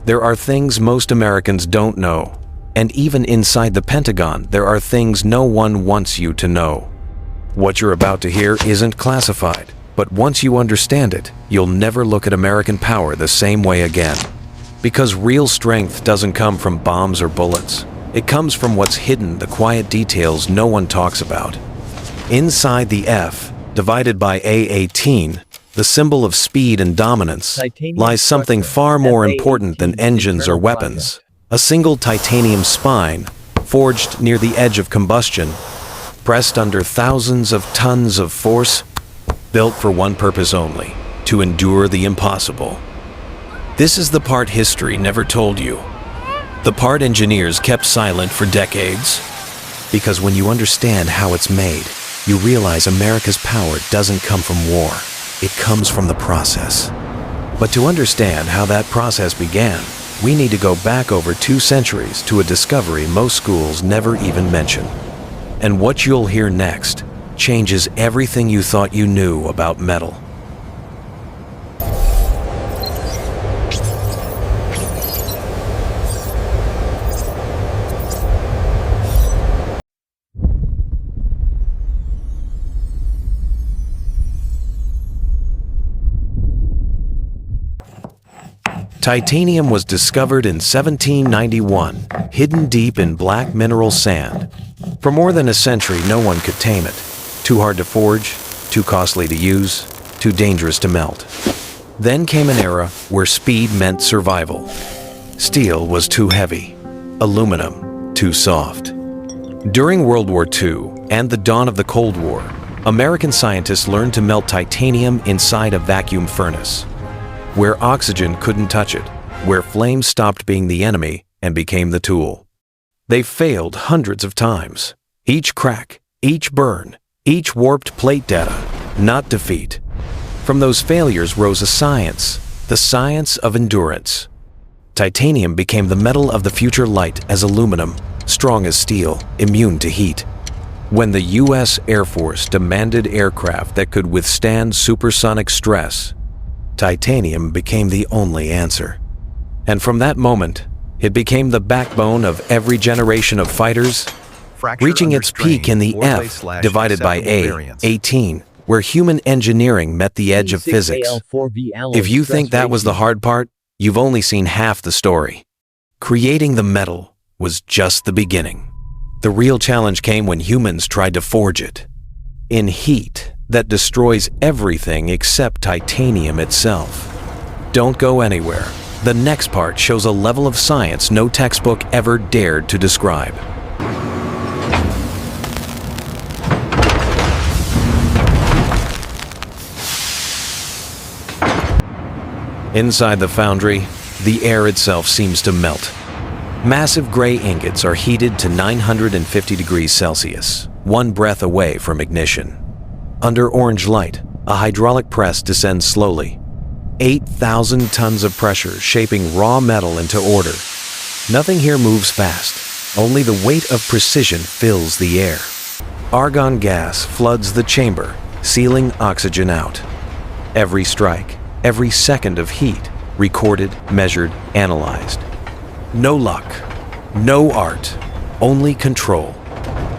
There are things most Americans don't know. And even inside the Pentagon, there are things no one wants you to know. What you're about to hear isn't classified, but once you understand it, you'll never look at American power the same way again. Because real strength doesn't come from bombs or bullets. It comes from what's hidden, the quiet details no one talks about. Inside the F, divided by A-18, the symbol of speed and dominance, lies something far more important than engines or weapons. A single titanium spine, forged near the edge of combustion, pressed under thousands of tons of force, built for one purpose only, to endure the impossible. This is the part history never told you. The part engineers kept silent for decades. Because when you understand how it's made, you realize America's power doesn't come from war. It comes from the process. But to understand how that process began, we need to go back over 2 centuries to a discovery most schools never even mention. And what you'll hear next changes everything you thought you knew about metal. Titanium was discovered in 1791, hidden deep in black mineral sand. For more than a century, no one could tame it. Too hard to forge, too costly to use, too dangerous to melt. Then came an era where speed meant survival. Steel was too heavy, aluminum too soft. During World War II and the dawn of the Cold War, American scientists learned to melt titanium inside a vacuum furnace, where oxygen couldn't touch it, where flames stopped being the enemy and became the tool. They failed hundreds of times. Each crack, each burn, each warped plate data, not defeat. From those failures rose a science, the science of endurance. Titanium became the metal of the future light as aluminum, strong as steel, immune to heat. When the U.S. Air Force demanded aircraft that could withstand supersonic stress, titanium became the only answer. And from that moment, it became the backbone of every generation of fighters, reaching its peak in the F divided by A-18, where human engineering met the edge of physics. If you think that was the hard part, you've only seen half the story. Creating the metal was just the beginning. The real challenge came when humans tried to forge it. In heat that destroys everything except titanium itself. Don't go anywhere. The next part shows a level of science no textbook ever dared to describe. Inside the foundry, the air itself seems to melt. Massive gray ingots are heated to 950 degrees Celsius, one breath away from ignition. Under orange light, a hydraulic press descends slowly. 8,000 tons of pressure shaping raw metal into order. Nothing here moves fast. Only the weight of precision fills the air. Argon gas floods the chamber, sealing oxygen out. Every strike, every second of heat, recorded, measured, analyzed. No luck, no art, only control.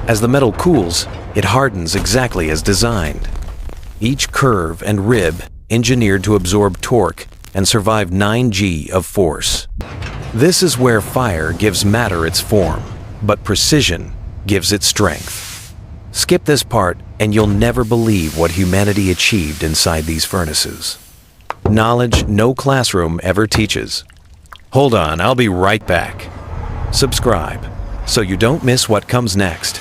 As the metal cools, it hardens exactly as designed. Each curve and rib engineered to absorb torque and survive 9G of force. This is where fire gives matter its form, but precision gives it strength. Skip this part and you'll never believe what humanity achieved inside these furnaces. Knowledge no classroom ever teaches. Hold on, I'll be right back. Subscribe so you don't miss what comes next.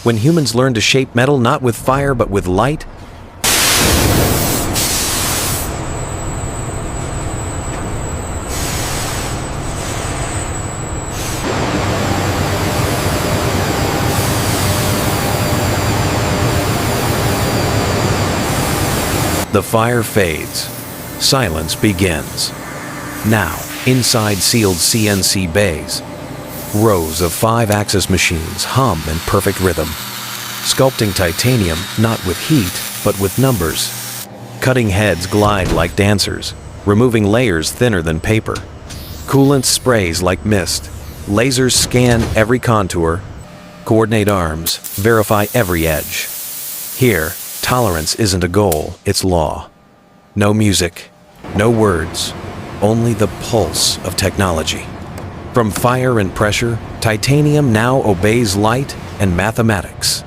When humans learn to shape metal not with fire but with light, the fire fades. Silence begins. Now, inside sealed CNC bays, rows of 5-axis machines hum in perfect rhythm, sculpting titanium not with heat, but with numbers. Cutting heads glide like dancers, removing layers thinner than paper. Coolant sprays like mist. Lasers scan every contour. Coordinate arms, verify every edge. Here, tolerance isn't a goal, it's law. No music, no words, only the pulse of technology. From fire and pressure, titanium now obeys light and mathematics.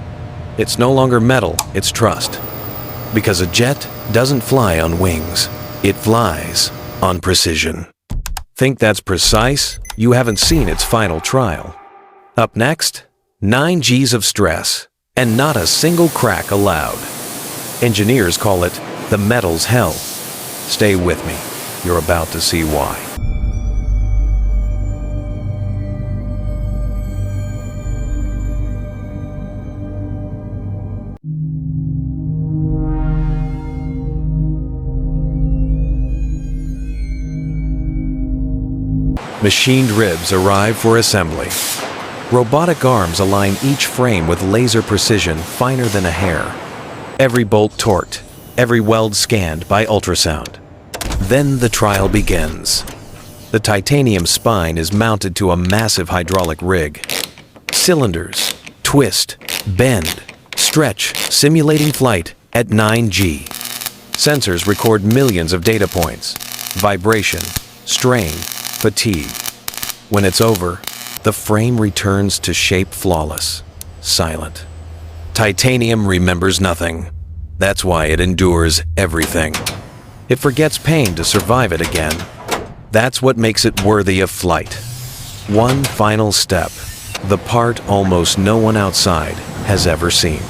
It's no longer metal, it's trust. Because a jet doesn't fly on wings, it flies on precision. Think that's precise? You haven't seen its final trial. Up next, 9 Gs of stress, and not a single crack allowed. Engineers call it the metal's hell. Stay with me, you're about to see why. Machined ribs arrive for assembly. Robotic arms align each frame with laser precision finer than a hair. Every bolt torqued, every weld scanned by ultrasound. Then the trial begins. The titanium spine is mounted to a massive hydraulic rig. Cylinders twist, bend, stretch, simulating flight at 9 G. Sensors record millions of data points: vibration, strain, fatigue. When it's over, the frame returns to shape flawless, silent. Titanium remembers nothing. That's why it endures everything. It forgets pain to survive it again. That's what makes it worthy of flight. One final step, the part almost no one outside has ever seen.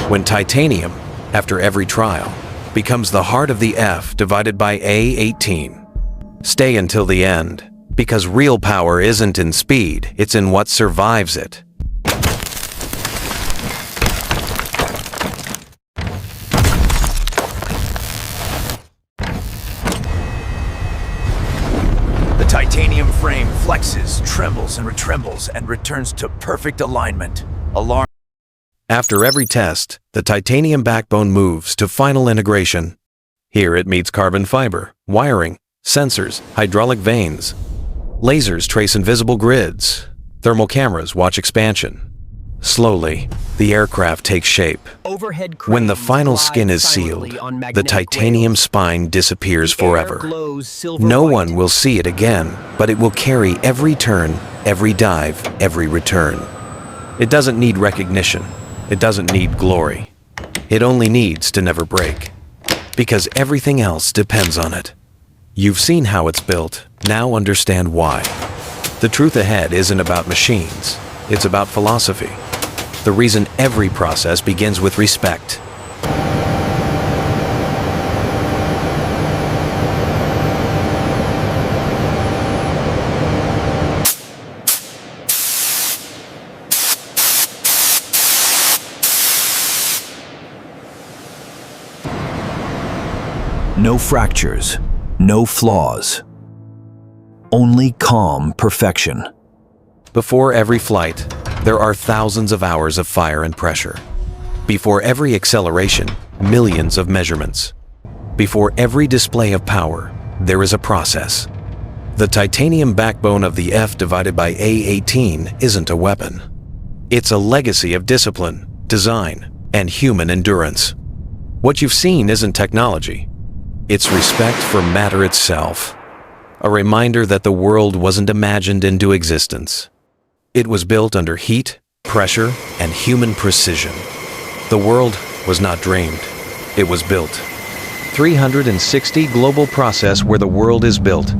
When titanium, after every trial, becomes the heart of the F divided by A-18. Stay until the end, because real power isn't in speed, it's in what survives it. The titanium frame flexes, trembles, and retrembles, and returns to perfect alignment. After every test, the titanium backbone moves to final integration. Here it meets carbon fiber, wiring, sensors, hydraulic vanes. Lasers trace invisible grids. Thermal cameras watch expansion. Slowly, the aircraft takes shape. When the final skin is sealed, the titanium spine disappears forever. No one will see it again, but it will carry every turn, every dive, every return. It doesn't need recognition. It doesn't need glory. It only needs to never break. Because everything else depends on it. You've seen how it's built, now understand why. The truth ahead isn't about machines, it's about philosophy. The reason every process begins with respect. No fractures, no flaws. Only calm perfection. Before every flight, there are thousands of hours of fire and pressure. Before every acceleration, millions of measurements. Before every display of power, there is a process. The titanium backbone of the F divided by A-18 isn't a weapon. It's a legacy of discipline, design, and human endurance. What you've seen isn't technology. It's respect for matter itself. A reminder that the world wasn't imagined into existence. It was built under heat, pressure, and human precision. The world was not dreamed. It was built. 360 global process where the world is built,